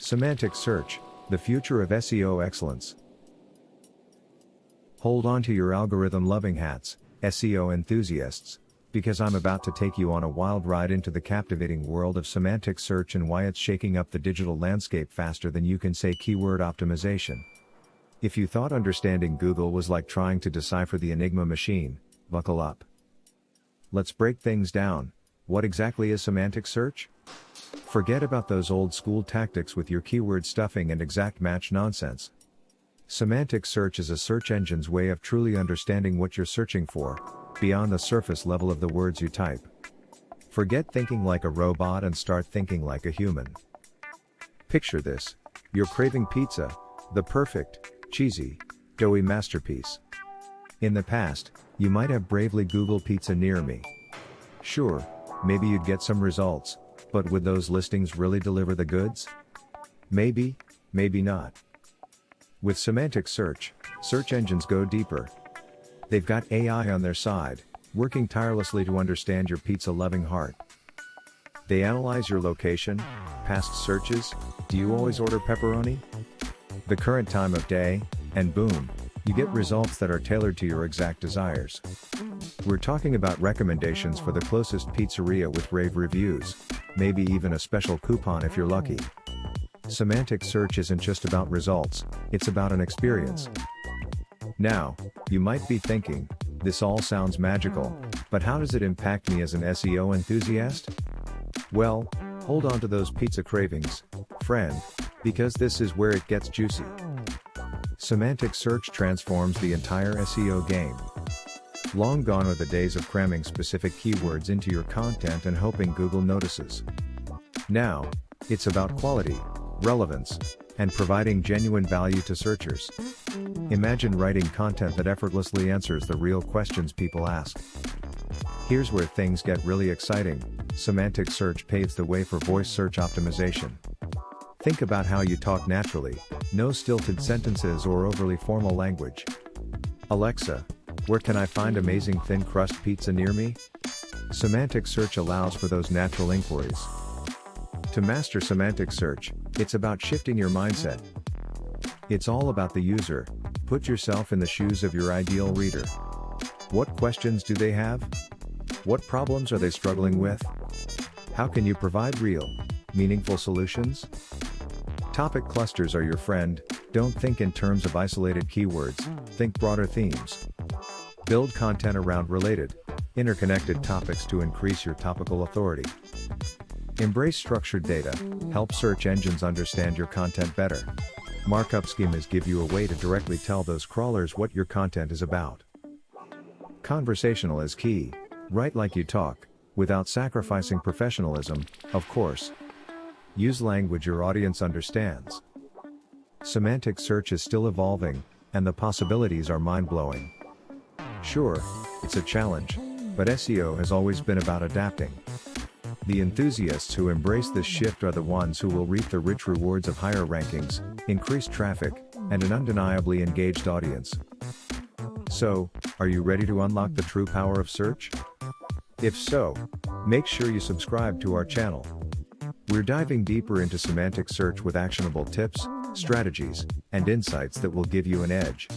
Semantic search, the future of SEO excellence. Hold on to your algorithm-loving hats, SEO enthusiasts, because I'm about to take you on a wild ride into the captivating world of semantic search and why it's shaking up the digital landscape faster than you can say keyword optimization. If you thought understanding Google was like trying to decipher the Enigma machine, buckle up. Let's break things down. What exactly is semantic search? Forget about those old school tactics with your keyword stuffing and exact match nonsense. Semantic search is a search engine's way of truly understanding what you're searching for, beyond the surface level of the words you type. Forget thinking like a robot and start thinking like a human. Picture this: you're craving pizza, the perfect, cheesy, doughy masterpiece. In the past, you might have bravely Googled pizza near me. Sure, maybe you'd get some results, but would those listings really deliver the goods? Maybe, maybe not. With semantic search, search engines go deeper. They've got AI on their side, working tirelessly to understand your pizza-loving heart. They analyze your location, past searches, do you always order pepperoni? The current time of day, and boom, you get results that are tailored to your exact desires. We're talking about recommendations for the closest pizzeria with rave reviews, maybe even a special coupon if you're lucky. Semantic search isn't just about results, it's about an experience. Now, you might be thinking, this all sounds magical, but how does it impact me as an SEO enthusiast? Well, hold on to those pizza cravings, friend, because this is where it gets juicy. Semantic search transforms the entire SEO game. Long gone are the days of cramming specific keywords into your content and hoping Google notices. Now, it's about quality, relevance, and providing genuine value to searchers. Imagine writing content that effortlessly answers the real questions people ask. Here's where things get really exciting: semantic search paves the way for voice search optimization. Think about how you talk naturally, no stilted sentences or overly formal language. Alexa, where can I find amazing thin crust pizza near me? Semantic search allows for those natural inquiries. To master semantic search, it's about shifting your mindset. It's all about the user. Put yourself in the shoes of your ideal reader. What questions do they have? What problems are they struggling with? How can you provide real, meaningful solutions? Topic clusters are your friend. Don't think in terms of isolated keywords, think broader themes. Build content around related, interconnected topics to increase your topical authority. Embrace structured data, help search engines understand your content better. Markup schemas give you a way to directly tell those crawlers what your content is about. Conversational is key, write like you talk, without sacrificing professionalism, of course. Use language your audience understands. Semantic search is still evolving, and the possibilities are mind-blowing. Sure, it's a challenge, but SEO has always been about adapting. The enthusiasts who embrace this shift are the ones who will reap the rich rewards of higher rankings, increased traffic, and an undeniably engaged audience. So, are you ready to unlock the true power of search? If so, make sure you subscribe to our channel. We're diving deeper into semantic search with actionable tips, strategies, and insights that will give you an edge.